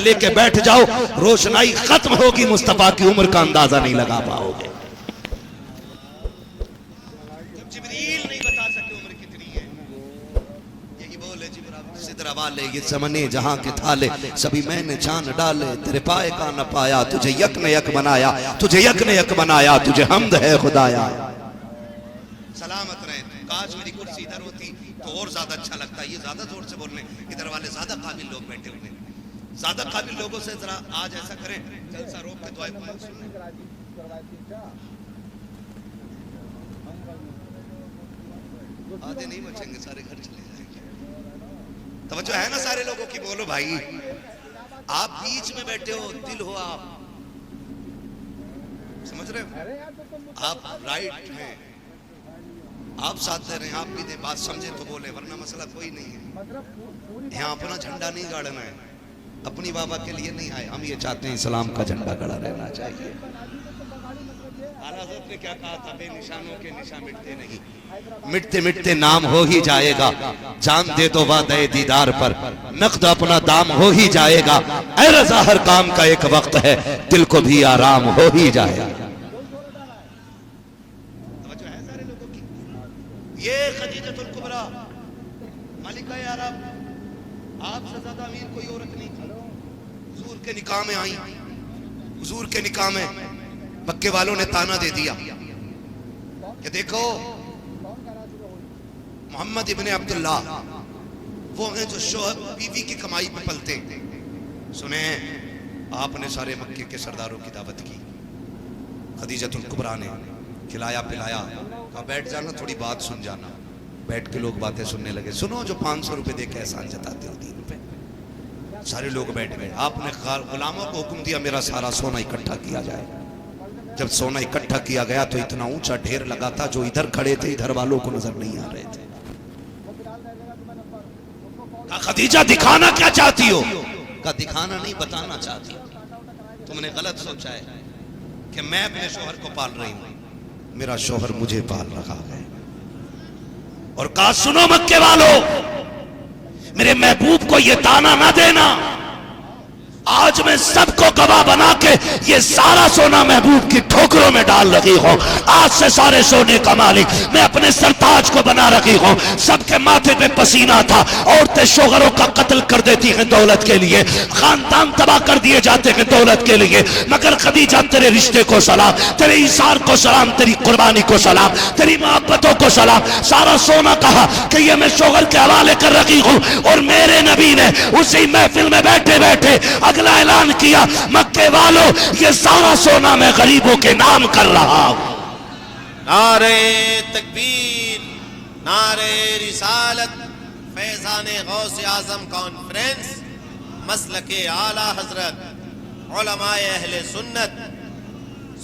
لے کے بیٹھ جاؤ، روشنائی ختم ہوگی، مصطفیٰ کی عمر کا اندازہ نہیں لگا پاؤ گے۔ جب جبریل نہیں بتا سکے عمر کتنی ہے، یہی بولے جبرائیل سدرہ والے یہ زمانے جہاں کے تھالے، سبھی میں نے جان ڈالے، تیرے پائے کا نہ پایا، تجھے یک نے یک بنایا، تجھے یک نے یک بنایا، تجھے حمد ہے خدایا۔ سلامت رہے، کاش میری کرسی ادھر ہوتی تو اور زیادہ اچھا لگتا ہے۔ یہ زیادہ زور سے بولنے، ادھر والے زیادہ قابل لوگ بیٹھے ہوئے، زیادہ قابل لوگوں سے ذرا آج ایسا کریں، جلسہ روک کے دعائیں قبول سنیں۔ آدھے نہیں بچیں گے، سارے گھر چلے جائیں گے۔ توجہ ہے نا سارے لوگوں کی؟ بولو بھائی، آپ بیچ میں بیٹھے ہو، دل ہو آپ، سمجھ رہے ہو؟ آپ رائٹ ہیں، آپ ساتھ دے رہے ہیں، آپ بھی دیں، بات سمجھے تو بولے، ورنہ مسئلہ کوئی نہیں ہے۔ یہاں اپنا جھنڈا نہیں گاڑنا ہے، اپنی بابا کے لیے نہیں آئے، ہم یہ چاہتے ہیں اسلام کا جھنڈا گڑا رہنا چاہیے۔ اعلیٰ حضرت نے کیا کہا تھا؟ بے نشانوں کے نشان مٹتے نہیں، مٹتے مٹتے نام ہو ہی جائے گا، جان دے دو وعدہ دیدار پر، نقد اپنا دام ہو ہی جائے گا، اے رضا ہر کام کا ایک وقت ہے، دل کو بھی آرام ہو ہی جائے گا۔ یہ خدیجۃ الکبریٰ ملکہ عرب، آپ سے زیادہ امیر کوئی عورت نہیں تھی، حضور کے نکاح میں آئیں، حضور کے نکاح میں مکے والوں نے تانا دے دیا کہ دیکھو محمد ابن عبداللہ وہ ہیں جو شوہر بیوی کی کمائی پہ پلتے۔ سنیں، آپ نے سارے مکے کے سرداروں کی دعوت کی، خدیجۃ الکبریٰ نے کھلایا پلایا، کہا بیٹھ جانا، تھوڑی بات سن جانا۔ بیٹھ کے لوگ باتیں سننے لگے، سنو جو 500 روپے دے کے احسان جتاتے ہو دین پہ۔ سارے لوگ بیٹھ گئے، آپ نے غلاموں کو حکم دیا میرا سارا سونا اکٹھا کیا جائے۔ جب سونا اکٹھا کیا گیا تو اتنا اونچا ڈھیر لگا تھا، جو ادھر کھڑے تھے ادھر والوں کو نظر نہیں آ رہے تھے۔ کہا خدیجہ دکھانا کیا چاہتی ہو؟ کہا دکھانا نہیں، بتانا چاہتی ہوں، تم نے غلط سوچا ہے کہ میں اپنے شوہر کو پال رہی ہوں، میرا شوہر مجھے پال رہا ہے۔ اور کہا سنو مکے والو، میرے محبوب کو یہ تانا نہ دینا، آج میں سب کو گواہ بنا کے یہ سارا سونا محبوب کی ٹھوکروں میں ڈال رہی ہوں۔ آج سے سارے سونے کا مالک میں اپنے سرتاج کو بنا رہی ہوں۔ سب کے ماتھے پہ پسینہ تھا، عورتیں شوہروں کا قتل کر دیتی ہیں دولت کے لیے، خاندان تباہ کر دیے جاتے ہیں دولت کے لیے، مگر خدیجہ تیرے رشتے کو سلام، تیرے ایثار کو سلام، تیری قربانی کو سلام، تیری محبتوں کو سلام۔ سارا سونا کہا کہ یہ میں شوہر کے حوالے کر رہی ہوں، اور میرے نبی نے اسی محفل میں بیٹھے بیٹھے اگلا اعلان کیا، مکے والوں یہ سارا سونا میں غریبوں کے نام کر رہا ہوں۔ نعرہ تکبیر، نعرہ رسالت، فیضان غوث اعظم کانفرنس، مسلک اعلیٰ حضرت، علماء اہل سنت،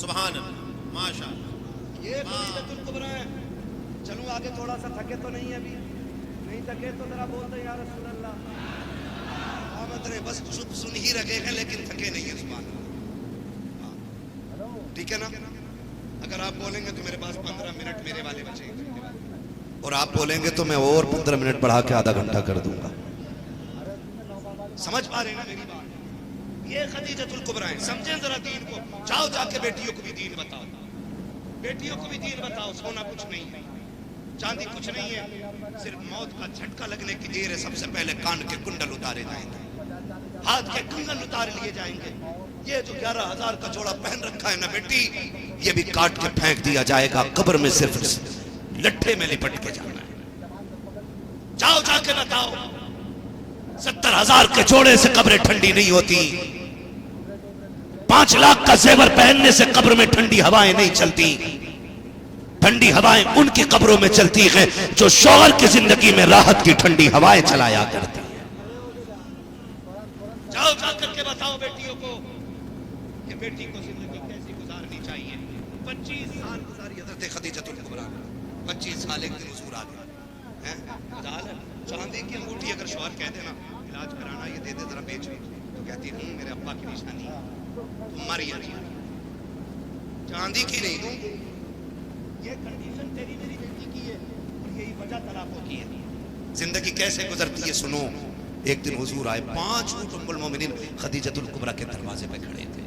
سبحان اللہ، ماشاءاللہ۔ یہ خدیجۃ الکبریٰ ہے۔ چلوں آگے، تھوڑا سا تھکے تو نہیں ابھی؟ نہیں تھکے تو ذرا بول دیں یا رسول اللہ۔ آمد رہے، بس سن ہی رکھے ہیں لیکن تھکے نہیں ہیں، سبحان اللہ، ٹھیک ہے نا؟ اگر آپ بولیں گے تو میرے پاس 15 منٹ میرے والے بچیں گے، اور آپ بولیں گے تو میں اور 15 منٹ بڑھا کے آدھا گھنٹہ کر دوں گا۔ سمجھ پا رہے ہیں نا میری بات؟ یہ خدیجۃ الکبریٰ ہیں، سمجھیں ذرا دین کو۔ جاؤ جا کے بیٹیوں کو بھی دین بتاؤ، بیٹیوں کو بھی دین بتاؤ۔ سونا کچھ نہیں ہے، چاندی کچھ نہیں ہے، صرف موت کا جھٹکا لگنے کی دیر ہے۔ سب سے پہلے کان کے کنڈل اتارے جائیں گے، ہاتھ کے کنگن اتار لیے جائیں گے۔ یہ جو 11,000 کا جوڑا پہن رکھا ہے نا بیٹی، یہ بھی کاٹ کے پھینک دیا جائے گا، قبر میں صرف لٹھے میں لپٹ کے جانا ہے۔ جاؤ جا کے بتاؤ، 70,000 کے جوڑے سے قبریں ٹھنڈی نہیں ہوتی، 5 لاکھ کا زیور پہننے سے قبر میں ٹھنڈی ہوائیں نہیں چلتی۔ ٹھنڈی ہوائیں ان کی قبروں میں چلتی ہیں جو شوہر کی زندگی میں راحت کی ٹھنڈی ہوائیں چلایا کرتی ہیں۔ جاؤ جا کر کے بتاؤ بیٹیوں کو کہ بیٹی کو زندگی کیسی گزارنی چاہیے۔ 25 سال گزاری حضرت خدیجۃ الکبریٰ، 25 سال ایک دن حضور آ گئے۔ چاندی کی انگوٹھی اگر شوہر کہہ دینا علاج کرانا، یہ دے دے ذرا بیچ، تو کہتی ہوں میرے ابا کی نشانی ہے، تم مر یا نہیں، چاندی کی نہیں دوں۔ یہ کنڈیشن تیری میری بیٹی کی ہے، اور یہی وجہ طلاقوں کی ہے۔ زندگی کیسے گزرتی ہے سنو، ایک دن حضور آئے، 5 اونٹ ام المومنین خدیجۃ الکبریٰ کے دروازے پہ کھڑے تھے.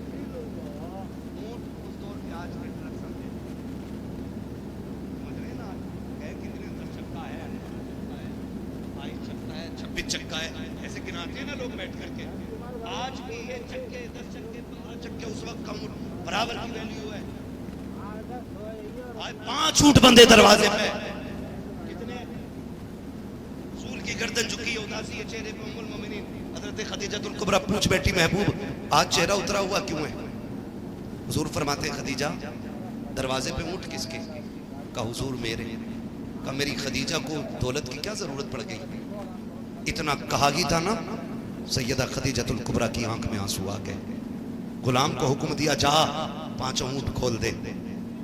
چکا ہے ایسے گناتے ہیں نا لوگ بیٹھ کر کے. آج بھی یہ چکے 10 چکے 15 چکے اس وقت کا برابر کی ویلیو ہے. آج 5 اونٹ بندے دروازے پہ. کتنے رسول کی گردن جھکی ہے، اداسی ہے چہرے پہ. ام المومنین حضرت خدیجۃ الکبریٰ پوچھ بیٹھی محبوب آج چہرہ اترا ہوا کیوں ہے؟ حضور فرماتے ہیں خدیجہ دروازے پہ اونٹ کس کے؟ کہا حضور میرے. کہا میری خدیجہ کو دولت کی کیا ضرورت پڑ گئی؟ اتنا کہا ہی تھا نا. سیدہ خدیجۃ الکبریٰ کی آنکھ میں آنسو آ گئے. غلام کو حکم دیا جا 5 اونٹ کھول دے.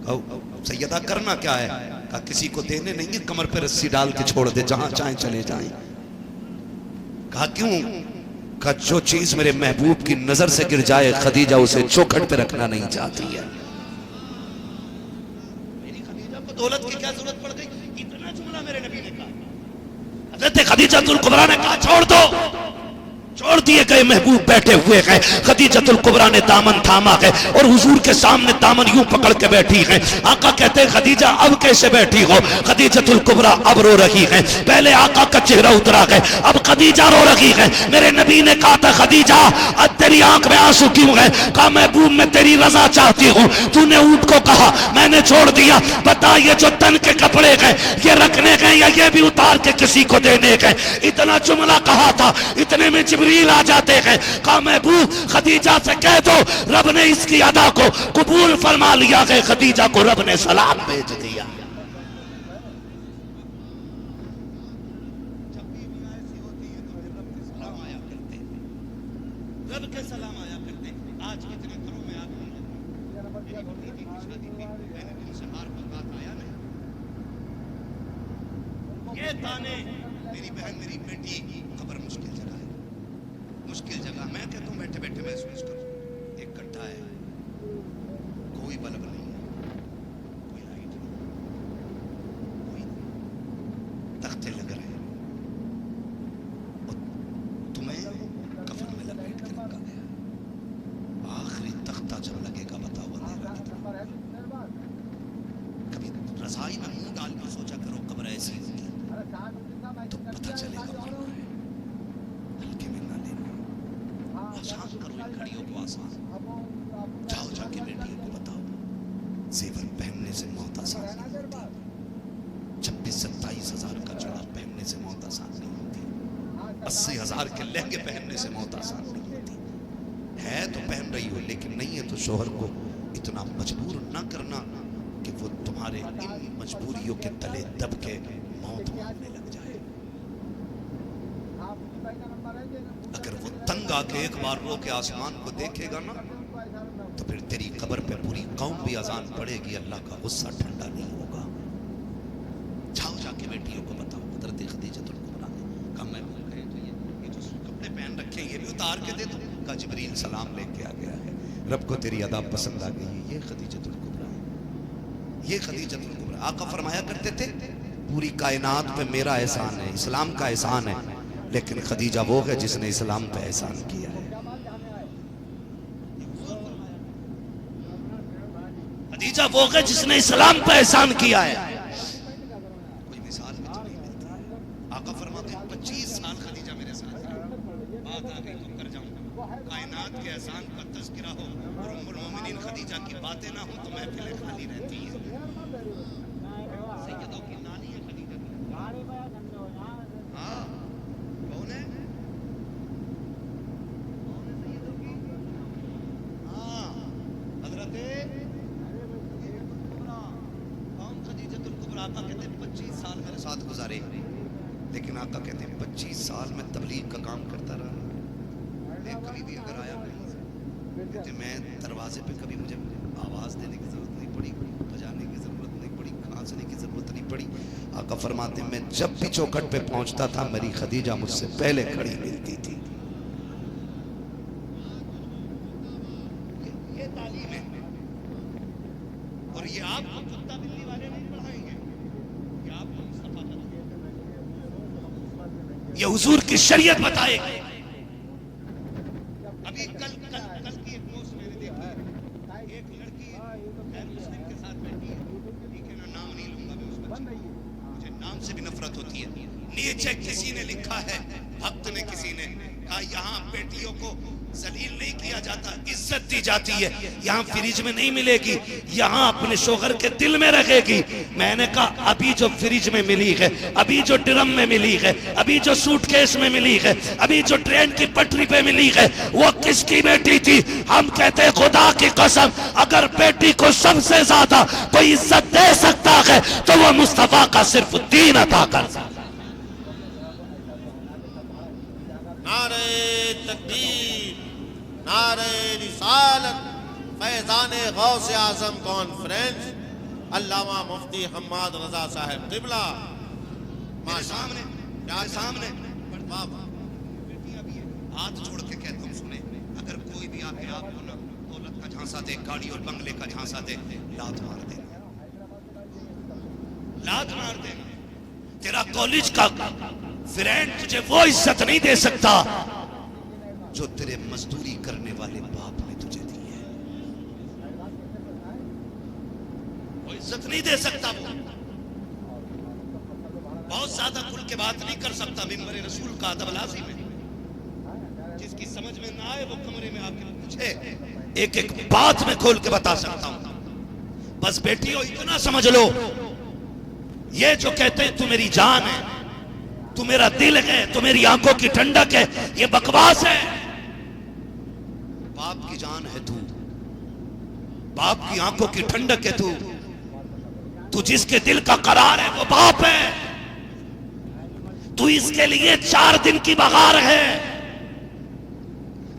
کہا سیدہ کرنا کیا ہے؟ کہا کسی کو دینے نہیں ہے، کمر پہ رسی ڈال کے چھوڑ دے، جہاں چاہیں چلے جائیں. کہا کیوں؟ کہا جو چیز میرے محبوب کی نظر سے گر جائے خدیجہ اسے چوکھٹ پہ رکھنا نہیں چاہتی ہے. میری خدیجہ کو دولت کی کیا ضرورت پڑ گئی؟ اتنا جملہ میرے نبی نے کہا. حضرت خدیجۃ الکبریٰ نے کہا چھوڑ دو. چھوڑ دیے گئے، محبوب بیٹھے ہوئے ہیں. خدیجۃ الکبریٰ نے دامن تھاما ہے اور حضور کے سامنے دامن یوں پکڑ کے بیٹھی ہے. آقا کہتے ہیں خدیجہ اب کیسے بیٹھی ہو؟ خدیجۃ الکبریٰ اب رو رہی ہے. پہلے آقا کا چہرہ اترا ہے، اب خدیجہ رو رہی ہے. میرے نبی نے کہا تھا خدیجہ اب تیری آنکھ میں آنسو کیوں ہے؟ کہا محبوب میں تیری رضا چاہتی ہوں. تو نے اونٹ کو کہا میں نے چھوڑ دیا. بتا یہ جو تن کے کپڑے ہیں یہ رکھنے گئے یا یہ بھی اتار کے کسی کو دینے گئے؟ اتنا جملہ کہا تھا. اتنے میں جبریل آ جاتے ہیں. کہا محبوب خدیجہ سے کہہ دو رب نے اس کی ادا کو قبول فرما لیا ہے. خدیجہ کو رب نے سلام بھیج دیا. جب بھی ایسی ہوتی ہے تو رب کے سلام آیا کرتے ہیں. رب کے سلام آیا کرتے ہیں. آج کتنے گھروں میں آپ میری بھتیجی کی شادی تھی، میں نے ان سے ہار پر بات آیا نہیں. یہ تانے میری بہن میری بیٹی قبر مشکل جگہ ہے، مشکل جگہ. میں کہتا ہوں بیٹھے بیٹھے محسوس کرو ایک گڈھا ہے، کوئی بلب نہیں ہے، کوئی لائٹ نہیں، کوئی تختے لگ رہے ہیں اور تمہیں کفن میں لپیٹ کے رکھا گیا. آخری تختہ جب لگے گا بتاؤ اندھیرا کتنا. کبھی رضائی میں منہ ڈال کے سوچا کرو قبر ایسی ہوگی تو پتہ چلے گا مرنا ہے. ہلکے میں نہ لینا، آسان کرو ان گھڑیوں کو آسان. جاؤ جا کے بیٹیوں کو بتاؤ زیور پہننے سے موت آسان نہیں ہوتی. 26-27 ہزار کا جوڑا پہننے سے موت آسان نہیں ہوتی. 80,000 کے لہنگے پہننے سے موت آسان نہیں ہوتی. ہے تو پہن رہی ہو لیکن نہیں ہے تو شوہر کو اتنا مجبور نہ کرنا کہ وہ تمہارے ان مجبوریوں کے تلے دب کے موت مانگنے لگ جائے. اگر وہ تنگ آ کے ایک بار رو کے آسمان کو دیکھے گا نا تو پھر تیری قبر پہ پوری قوم بھی اذان پڑے گی. اللہ کا غصہ ٹھنڈا نہیں ہوگا. جاؤ جا کے بیٹیوں کو بتاؤ. حضرت خدیجۃ الکبریٰ نے کہا میں بھول گئی تو یہ جو کپڑے پہن رکھے یہ بھی اتار کے دے دو. کہا جبریل سلام لے کے آ گیا ہے، رب کو تیری ادا پسند آ گئی ہے. یہ خدیجۃ الکبریٰ ہے، یہ خدیجۃ الکبریٰ. آقا فرمایا کرتے تھے پوری کائنات پہ میرا احسان ہے، اسلام کا احسان ہے، لیکن خدیجہ وہ ہے جس نے اسلام پہ احسان کیا ہے. خدیجہ وہ ہے جس نے اسلام پہ احسان کیا ہے. کوئی مثال بھی تو نہیں ملتی. آقا فرماتے ہیں 25 سال خدیجہ میرے ساتھ رہی. بات آ گئی تو کر جاؤں. کائنات کے احسان کا تذکرہ ہو اور ام المومنین خدیجہ کی باتیں نہ ہوں تو محفلیں خالی رہتی ہیں. سیدوں کی نانی ہے خدیجہ کی. ہاں کون ہے؟ سیدوں کی ہاں حضرت خدیجۃ الکبریٰ. آقا کہتے ہیں 25 سال میرے ساتھ گزارے، لیکن آقا کہتے ہیں 25 سال میں تبلیغ کا کام کرتا رہا. کبھی بھی اگر آیا کہتے میں دروازے پہ کبھی مجھے آواز دینے کی ضرورت نہیں پڑی، بجانے کی ضرورت نہیں پڑی، کھانسنے کی ضرورت نہیں پڑی. آقا فرماتے ہیں میں جب بھی چوکھٹ پہ پہنچتا تھا میری خدیجہ مجھ سے پہلے کھڑی ملتی تھی. یہ تعلیم ہے. اور یہ آپ کو کتا بلی والے نہیں پڑھائیں گے، یہ آپ کو مصطفیٰ کریں گے. یہ حضور کی شریعت بتائے گی. ابھی کل کی ایک پوسٹ میں نے دیکھی, ایک لڑکی غیر مسلم کے ساتھ بیٹھی ہے, ٹھیک ہے نا, نام نہیں لوں گا میں اس بچے کا, مجھے نام سے بھی نفرت ہوتی ہے. نیچے کسی نے لکھا ہے, بھکت نے کسی نے کہا یہاں بیٹیوں کو ذلیل نہیں کیا جاتا, عزت دی جاتی ہے. یہاں فریج میں نہیں ملے گی, یہاں اپنے شوہر کے دل میں رکھے گی. میں نے کہا ابھی جو فریج میں ملی ہے, ابھی جو ڈرم میں ملی ہے, ابھی جو سوٹ کیس میں ملی ہے, ابھی جو ٹرین کی پٹری پہ ملی ہے, وہ کس کی بیٹی تھی؟ ہم کہتے خدا کی قسم اگر بیٹی کو سب سے زیادہ کوئی عزت دے سکتا ہے تو وہ مصطفیٰ کا صرف دین عطا کر سکتا. نعرہ تکبیر، نعرہ رسالت، فیضان غوث اعظم کانفرنس، علامہ مفتی حماد رضا صاحب قبلہ. میرے سامنے بابا ہاتھ چھوڑ کے کہتا ہوں سنیں, اگر کوئی بھی آ کے آپ کو نا دولت کا جھانسا دے, گاڑی اور بنگلے کا جھانسا دے, لات مار دینا, لات مار دینا. تیرا کالج کا فرینڈ تجھے وہ عزت نہیں دے سکتا جو تیرے مزدوری کرنے والے باپ نے تجھے دی ہے. وہ عزت نہیں دے سکتا. وہ بہت زیادہ کھل کے بات نہیں کر سکتا. ممبر رسول کا ادب لازم ہے, جس کی سمجھ میں نہ آئے وہ کمرے میں آ کے پوچھے, ایک ایک بات میں کھول کے بتا سکتا ہوں. بس بیٹیوں اتنا سمجھ لو, یہ جو کہتے ہیں تو میری جان ہے, تو میرا دل ہے, تو میری آنکھوں کی ٹھنڈک ہے, یہ بکواس ہے. باپ کی جان ہے تو, باپ کی آنکھوں کی ٹھنڈک ہے تو جس کے دل کا قرار ہے وہ باپ ہے. تو اس کے لیے 4 دن کی بہار ہے.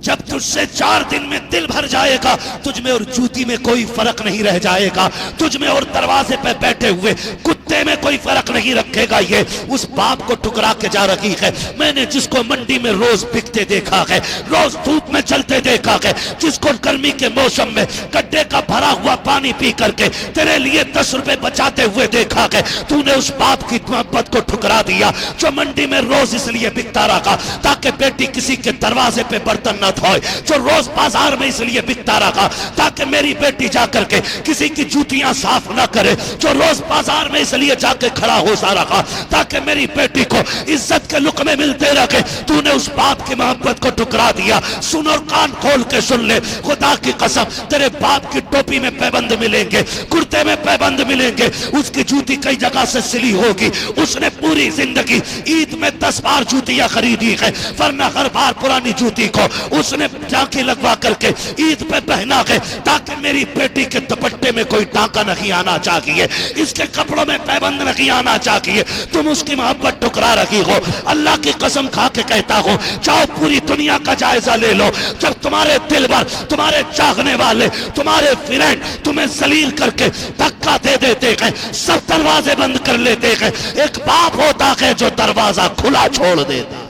جب تجھ سے 4 دن میں دل بھر جائے گا, تجھ میں اور جوتی میں کوئی فرق نہیں رہ جائے گا, تجھ میں اور دروازے پہ بیٹھے ہوئے کتے میں کوئی فرق نہیں رکھے گا. یہ اس باپ کو ٹکرا کے جا رہی ہے. میں نے جس کو منڈی میں روز بکتے دیکھا ہے, روز دھوپ میں چلتے دیکھا ہے, جس کو گرمی کے موسم میں گڈھے کا بھرا ہوا پانی پی کر کے تیرے لیے 10 روپے بچاتے ہوئے دیکھا ہے, تو نے اس باپ کی محبت کو ٹھکرا دیا جو منڈی میں روز اس لیے بکتا رہا تاکہ بیٹی کسی کے دروازے پہ برتن نہ دھوئے, جو روز بازار میں اس لیے بکتا رہا تاکہ میری بیٹی جا کر کے کسی کی جوتیاں صاف نہ کرے, جو روز بازار میں اس لیے جا کے کھڑا ہو سا رہا تاکہ میری بیٹی کو عزت کے لقمے ملتے رہے. تو نے اس باپ کی محبت کو ٹکرا دیا. سن اور کان کھول کے سن لے, خدا کی قسم تیرے باپ کی ٹوپی میں پیبند ملیں گے, کرتے میں پیبند ملیں گے, اس کی جوتی کئی جگہ سے سلی ہوگی, اس نے پوری زندگی عید میں 10 بار جوتیاں خریدی ہے, ورنہ ہر بار پرانی جوتی کو اس نے ٹانکے لگوا کر کے عید پہ پہنا ہے تاکہ میری بیٹی کے دوپٹے میں کوئی ٹانکا نہیں آنا چاہیے, اس کے کپڑوں میں پیبند نہیں آنا چاہیے. تم اس کی محبت ٹکرا رہی ہو. اللہ کی قسم کھا کے کہتا ہوں, چاہو پوری دنیا کا جائزہ لے لو, جب تمہارے دل بھر تمہارے چاہنے والے تمہارے فرینڈ تمہیں ذلیل کر کے دھکا دے دیتے ہیں, سب دروازے بند کر لیتے ہیں, ایک باپ ہوتا ہے جو دروازہ کھلا چھوڑ دیتا.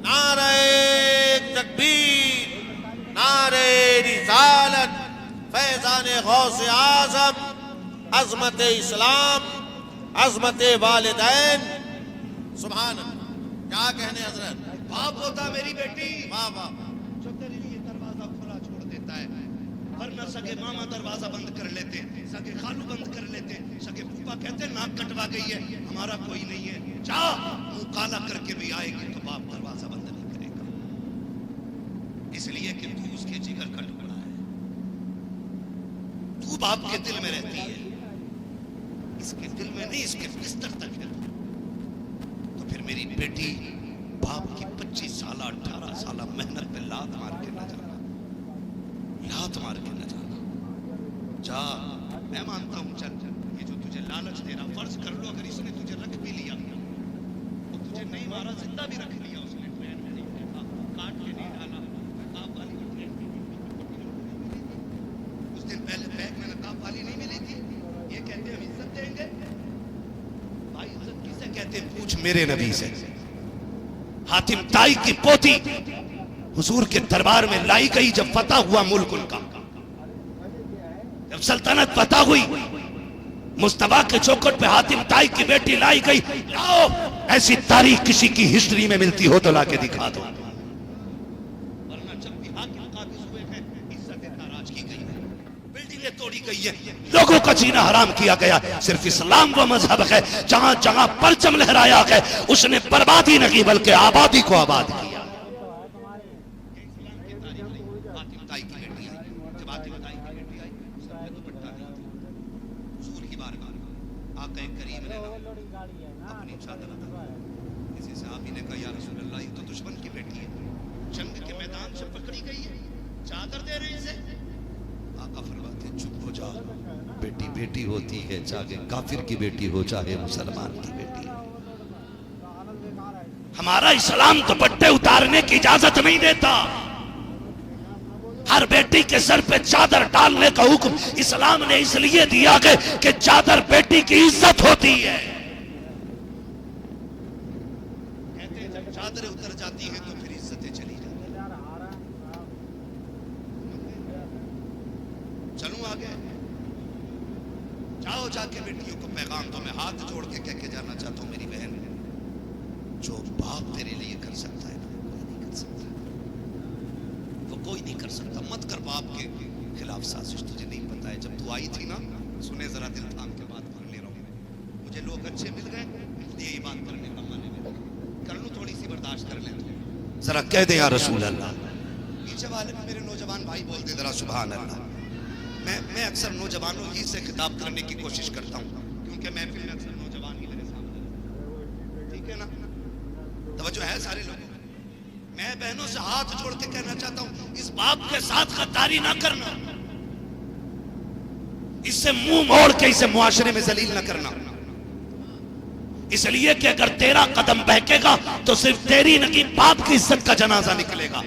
نعرہ تکبیر، نعرہ رسالت، فیضان غوث اعظم، عظمت اسلام، عظمت والدین. سبحان اللہ. کیا کہنے حضرت؟ باپ ہوتا میری بیٹی بابا جو تیرے لیے دروازہ کھلا چھوڑ دیتا ہے, ورنہ سگے ماما دروازہ بند کر لیتے, سگے خالو بند کر لیتے, سگے پھوپا کہتے ناک کٹوا گئی ہے ہمارا کوئی نہیں ہے, چاہ منہ کالا کر کے بھی آئے گی تو باپ دروازہ بند نہیں کرے گا, اس لیے کہ تو اس کے جگر کا ٹکڑا ہے, تو باپ کے دل میں رہتی ہے, اس کے دل میں نہیں, اس کے بستر تک ہے. تو پھر میری بیٹی باپ کی 25 سالہ 18 سالہ محنت پہ لات مار کے نہ جانا, لات مار کے نہ جانا. جا, میں مانتا ہوں, چل یہ جو تجھے لالچ دے رہا, فرض کر لو اگر اس نے تجھے رکھ بھی لیا, تو تجھے نہیں مارا, زندہ بھی رکھ لیا, اس نے ٹرین میں نہیں پھینکا, کاٹ کے نہیں ڈالا, نقاب والی کو ٹرین میں نہیں, اس دن پہلے بیگ میں نقاب والی نہیں ملی تھی, یہ کہتے ہیں ہم عزت دیں گے. بھائی عزت کسے کہتے ہیں پوچھ میرے نبی سے. حاتم تائی کی پوتی حضور کے دربار میں لائی گئی جب فتح ہوا ملک ان کا, جب سلطنت فتح ہوئی, مصطفیٰ کے چوکھٹ پہ حاتم تائی کی بیٹی لائی گئی, لاؤ ایسی تاریخ کسی کی ہسٹری میں ملتی ہو تو لا کے دکھا دو. ورنہ جب بھی حاکم قابض ہوئے ہیں عزت تاراج کی گئی ہے, بلڈنگیں توڑی گئی ہیں, لوگوں کا جینا حرام کیا گیا. صرف اسلام وہ مذہب ہے جہاں جہاں پرچم لہرایا ہے اس نے بربادی نہیں بلکہ آبادی کو آباد کیا. کسی صحابی نے کہا یا رسول اللہ یہ تو دشمن کی بیٹی ہے, جنگ کے میدان سے پکڑی گئی ہے, چادر دے رہے اسے. آقا فرماتے چپ ہو جا, بیٹی بیٹی ہوتی ہے, چاہے کافر کی بیٹی ہو چاہے مسلمان کی بیٹی ہو. ہمارا اسلام دوپٹے اتارنے کی اجازت نہیں دیتا. ہر بیٹی کے سر پہ چادر ڈالنے کا حکم اسلام نے اس لیے دیا کہ چادر بیٹی کی عزت ہوتی ہے. کہتے ہیں جب چادریں اتر جاتی ہیں تو پھر عزتیں چلی جاتی ہیں. چلوں آگے, جاؤ جا کے بیٹیوں کو پیغام دو. میں ہاتھ جوڑ کے کہہ کے جانا چاہتا ہوں میری بہن, جو باپ تیرے لیے کر سکتا ہے کوئی نہیں کر سکتا, وہ کوئی نہیں کر سکتا. مت کر باپ کے خلاف سازش, تجھے نہیں پتا ہے. جب تو آئی تھی نا, سنے ذرا دل تھام کے بات کر لے رہا ہوں, مجھے لوگ اچھے مل گئے یہی بات کرنے کا من ہے, کر لوں تھوڑی سی برداشت کر لیں. ذرا کہہ دے یا رسول اللہ. پیچھے والے میں میرے نوجوان بھائی بولتے ذرا سبحان اللہ. میں اکثر نوجوانوں ہی سے خطاب کرنے کی کوشش کرتا ہوں کیونکہ محفل میں اکثر نوجوان ہی میرے سامنے, ٹھیک ہے نا, توجہ ہے سارے لوگوں. میں بہنوں سے ہاتھ جوڑ کے کہنا چاہتا ہوں اس باپ کے ساتھ غداری نہ کرنا, اس سے منہ موڑ کے اسے معاشرے میں ذلیل نہ کرنا. اس لیے کہ اگر تیرا قدم بہکے گا تو صرف تیری نہیں باپ کی عزت کا جنازہ نکلے گا.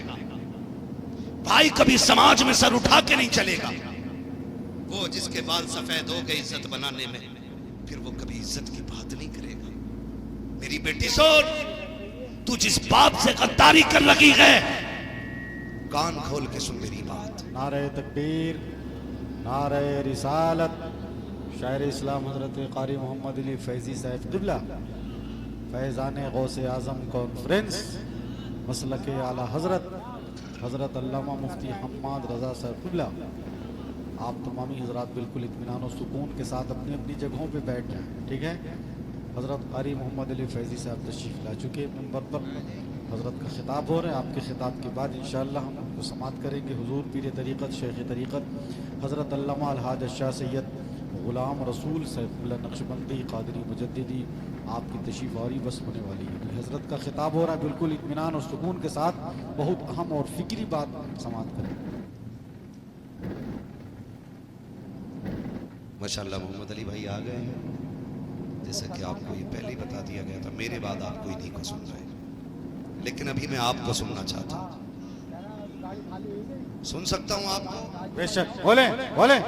بھائی کبھی سماج میں سر اٹھا کے نہیں چلے گا. وہ جس کے بال سفید ہو گئے عزت بنانے میں, پھر وہ کبھی عزت کی بات نہیں کرے گا. میری بیٹی سن, تو جس باپ سے غداری کر لگی ہے, کان کھول کے سن میری بات. نعرہ تکبیر, نعرہ رسالت. شاعر اسلام حضرت قاری محمد علی فیضی صاحب قبلہ, فیضان غوث اعظم کانفرنس, مسلک اعلیٰ حضرت حضرت علامہ مفتی حماد رضا صاحب قبلہ. آپ تمامی حضرات بالکل اطمینان و سکون کے ساتھ اپنی اپنی جگہوں پہ بیٹھ جائیں, ٹھیک ہے. حضرت قاری محمد علی فیضی صاحب تشریف لا چکے منبر پر, حضرت کا خطاب ہو رہا ہے. آپ کے خطاب کے بعد انشاءاللہ ہم ان کو سماعت کریں گے. حضور پیر طریقت شیخ طریقت حضرت علامہ الحاج شاہ سید غلام رسول صاحب اللہ نقشبندی قادری مجددی, آپ کی تشریف آوری بس ہونے والی ہے. حضرت کا خطاب ہو رہا ہے, بالکل اطمینان اور سکون کے ساتھ بہت اہم اور فکری بات سماعت کریں. ماشاءاللہ محمد علی بھائی آ گئے ہیں. جیسا کہ آپ کو یہ پہلے ہی بتا دیا گیا تھا, میرے بعد آپ کو انہی کو سن رہے ہیں, لیکن ابھی میں آپ کو سننا چاہتا ہوں. سن سکتا ہوں آپ کو؟ بے شک, بولیں بولیں.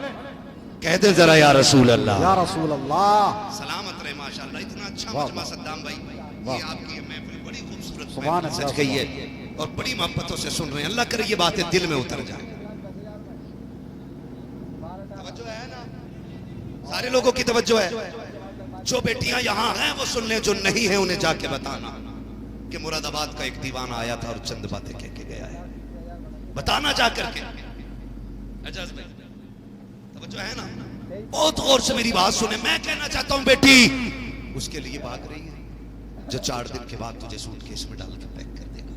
کہہ دے ذرا یا رسول اللہ. یا رسول اللہ. سلامت رہے. ماشاءاللہ اتنا اچھا مجمع صدام بھائی, یہ آپ کی محفل بڑی خوبصورت محفل سج گئی ہے اور بڑی محبتوں سے سن رہے ہیں. اللہ کرے یہ باتیں دل میں اتر جائیں. توجہ ہے نا, سارے لوگوں کی توجہ ہے. جو بیٹیاں یہاں ہیں وہ سن لیں, جو نہیں ہیں انہیں جا کے بتانا کہ مراد آباد کا ایک دیوانہ آیا تھا اور چند باتیں کہہ کے گیا ہے. بتانا جا کر کے. اجاز بھائی توجہ ہے نا, بہت غور سے میری بات سنیں. میں کہنا چاہتا ہوں بیٹی اس کے لیے بھاگ رہی ہے جو 4 دن کے بعد تجھے سوٹ کیس میں ڈال کے پیک کر دے گا.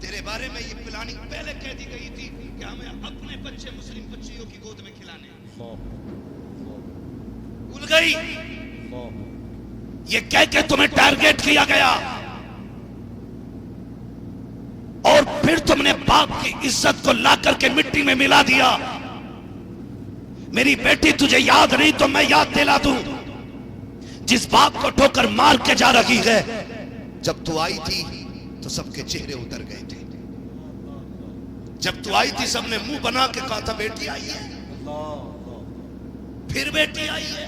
تیرے بارے میں یہ پلاننگ پہلے کہہ دی گئی تھی کہ ہمیں اپنے بچے مسلم بچیوں کی گود میں کھلانے ہیں. بھول گئی؟ یہ کہہ کے تمہیں ٹارگیٹ کیا گیا اور پھر تم نے باپ کی عزت کو لا کر کے مٹی میں ملا دیا. میری بیٹی تجھے یاد نہیں تو میں یاد دلا دوں. جس باپ کو ٹھوکر مار کے جا رہی ہے, جب تو آئی تھی تو سب کے چہرے اتر گئے تھے. جب تو آئی تھی سب نے منہ بنا کے کہا تھا بیٹی آئی ہے, پھر بیٹی آئی ہے.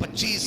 25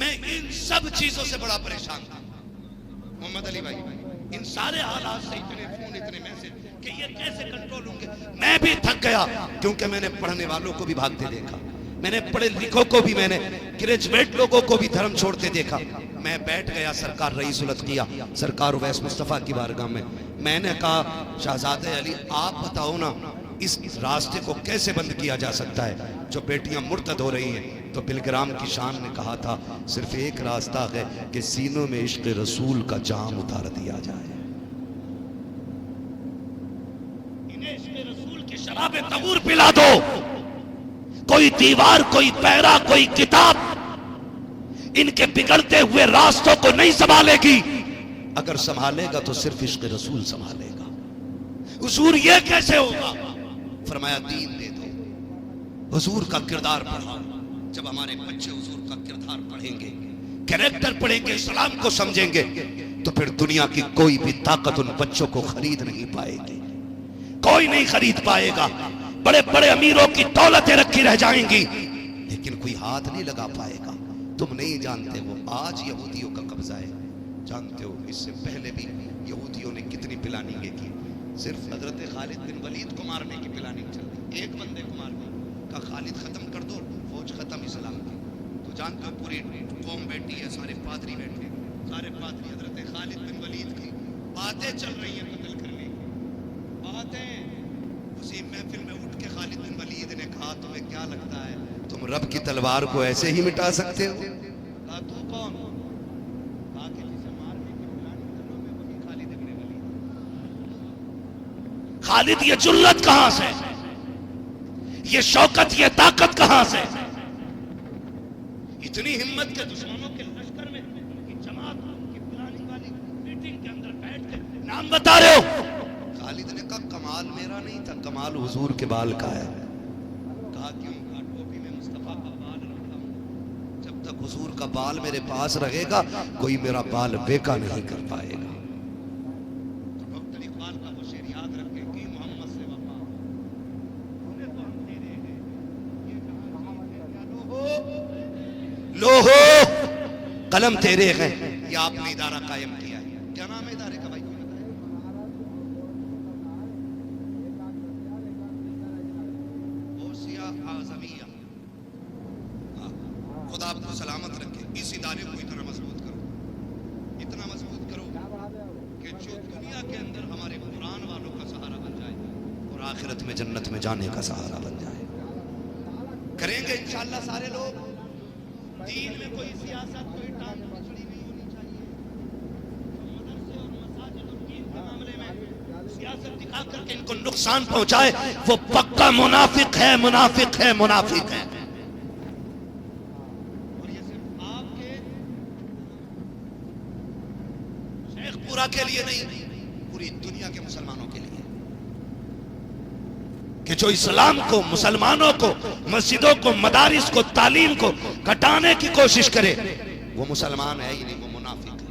میں ان سب چیزوں سے بڑا پریشان تھا محمد علی بھائی، ان سارے حالات سے، اتنے فون اتنے میسج کہ یہ کیسے کنٹرول ہوں گے. میں بھی تھک گیا کیونکہ میں نے پڑھنے والوں کو بھی بھاگتے دیکھا، میں نے پڑھے لکھوں کو بھی، میں نے گریجویٹ لوگوں کو بھی دھرم چھوڑتے دیکھا. میں بیٹھ گیا سرکار رئیس الاتقیاء سرکار اویس مصطفیٰ کی بارگاہ میں نے کہا شہزادے علی آپ بتاؤ نا اس راستے کو کیسے بند کیا جا سکتا ہے جو بیٹیاں مرتد ہو رہی ہیں. تو بلگرام کی شان نے کہا تھا صرف ایک راستہ ہے کہ سینوں میں عشق رسول کا جام اتار دیا جائے. انہیں عشق رسول کی شراب طہور پلا دو. کوئی دیوار، کوئی پیرا، کوئی کتاب ان کے بگڑتے ہوئے راستوں کو نہیں سنبھالے گی. اگر سنبھالے گا تو صرف عشق رسول سنبھالے گا. حضور یہ کیسے ہوگا؟ فرمایا دین دے دو، حضور کا کردار پڑھاؤ. جب ہمارے بچے حضور کا کردار پڑھیں گے، کریکٹر پڑھیں گے، اسلام کو سمجھیں گے، تو پھر دنیا کی کوئی بھی طاقت ان بچوں کو خرید نہیں پائے گی. کوئی نہیں خرید پائے گا. بڑے بڑے امیروں کی دولتیں رکھی رہ جائیں گی لیکن کوئی ہاتھ نہیں لگا پائے گا. تم نہیں جانتے وہ آج یہودیوں کا قبضہ ہے. جانتے ہو اس سے پہلے بھی یہودیوں نے کتنی پلاننگیں کی. صرف حضرت خالد بن ولید کو مارنے کی پلاننگ چل رہی. ایک بندے کو مارنے کا خالد ختم کر دو، فوج ختم اسلام کی. تو جانتے ہو پوری قوم بیٹھی ہے، سارے پادری بیٹھے، سارے پادری حضرت خالد بن ولید کی باتیں چل رہی ہیں قتل کرنے کی باتیں. اسی محفل میں اٹھ کے خالد بن ولید نے کہا تمہیں کیا لگتا ہے تم رب کی تلوار کو ایسے ہی مٹا سکتے ہو؟ کہا تو کون؟ کہا کہ جسے مارنے کی پلاننگ کر لو میں وہی خالد بن ولید. خالد یہ جرأت کہاں سے، یہ شوکت، یہ طاقت کہاں سے؟ اتنی ہمت کے دشمنوں کے لشکر میں کی جماعت کی پلاننگ والی میٹنگ کے اندر بیٹھ کے نام بتا رہے ہو. خالد نے کہا کمال میرا نہیں تھا، کمال حضور کے بال کا ہے. کہا کیوں؟ کہا ٹوپی میں مصطفیٰ کا بال رکھا ہوں، جب تک حضور کا بال میرے پاس رہے گا کوئی میرا بال بیکا نہیں کر پائے گا. تو ڈاکٹر اقبال کا وہ شعر یاد رکھیں کہ محمد سے وفا انہیں تو ہم تیرے ہیں یہ کہاں لوہو قلم تیرے ہیں. یہ آپ نے ادارہ قائم کیا ہے. کیا نام ہے ادارے کا بھائی؟ خدا آپ کو سلامت رکھے. اس ادارے کو اتنا مضبوط کرو، اتنا مضبوط کرو کہ جو دنیا کے اندر ہمارے قرآن والوں کا سہارا بن جائے اور آخرت میں جنت میں جانے کا سہارا بن جائے. کریں گے انشاءاللہ سارے لوگ. دین میں کوئی سیاست، کوئی ٹانگ پچھڑی نہیں ہونی چاہیے. مدرسے اور مساجد اور دین کے معاملے میں سیاست دکھا کر کے ان کو نقصان پہنچائے وہ پکا منافق ہے، منافق ہے، منافق ہے. اور یہ صرف آپ کے شیخ پورا کے لیے نہیں، پوری دنیا کے مسلمانوں کے لیے کہ جو اسلام کو، مسلمانوں کو، مسجدوں کو، مدارس کو، تعلیم کو گھٹانے کی کوشش کرے وہ مسلمان ہے ہی نہیں، وہ منافق ہے.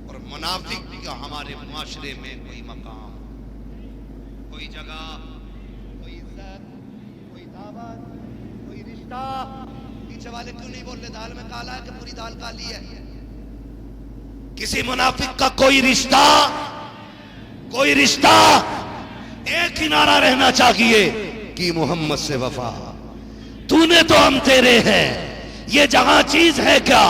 اور منافق کا ہمارے معاشرے میں کوئی مقام، کوئی جگہ، کوئی عزت، کوئی دعوت، کوئی رشتہ. پیچھے والے کیوں نہیں بول رہے دال میں کالا ہے کہ پوری دال کالی ہے؟ کسی منافق کا کوئی رشتہ، کوئی رشتہ ایک ہی نعرہ رہنا چاہیے کہ محمد سے وفا. تو نے تو ہم تیرے ہیں. یہ جہاں چیز ہے کیا؟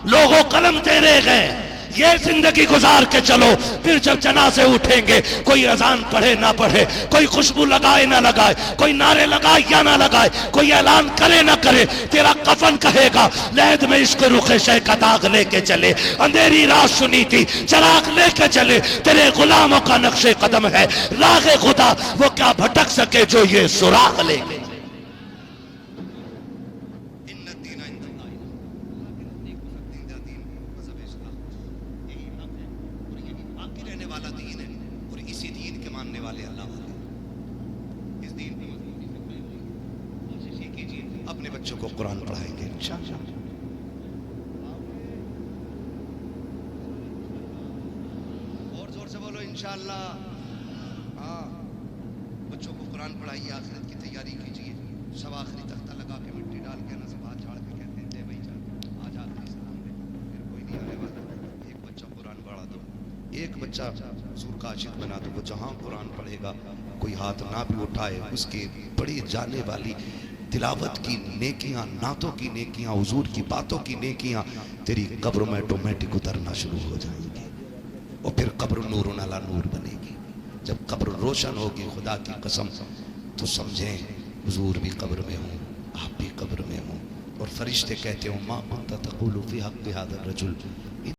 لوگوں قلم تیرے گئے. یہ زندگی گزار کے چلو. پھر جب جنازے اٹھیں گے کوئی اذان پڑھے نہ پڑھے، کوئی خوشبو لگائے نہ لگائے، کوئی نعرے لگائے یا نہ لگائے، کوئی اعلان کرے نہ کرے، تیرا کفن کہے گا لحد میں عشق رخ شے کا داغ لے کے چلے. اندھیری رات سنی تھی چراغ لے کے چلے. تیرے غلاموں کا نقش قدم ہے راہ خدا، وہ کیا بھٹک سکے جو یہ سراغ لے کے. اپنے بچوں کو قرآن پڑھائیں گے انشاءاللہ. اور زور سے بولو انشاءاللہ. ہاں بچوں کو قرآن پڑھائیے، آخرت کی تیاری کیجیے. سب آخری تختہ لگا کے مٹی ڈال کے نہ سب ہاتھ جھاڑ کے کہتے ہیں دے بھائی جان. دو, ایک بچہ حضور کا عاشق بنا دو, وہ جہاں قرآن پڑھے گا کوئی ہاتھ نہ بھی اٹھائے, اس کے پڑھی جانے والی تلاوت کی نیکیاں, نعتوں کی نیکیاں, حضور کی باتوں کی نیکیاں تیری قبر میں آٹومیٹک اترنا شروع ہو جائیں گی, اور پھر قبر نور علی نور بنے گی. جب قبر روشن ہوگی خدا کی قسم تو سمجھیں حضور بھی قبر میں ہوں, آپ بھی قبر میں ہوں, اور فرشتے کہتے ہوں ما کنت تقول فی حق هذا الرجل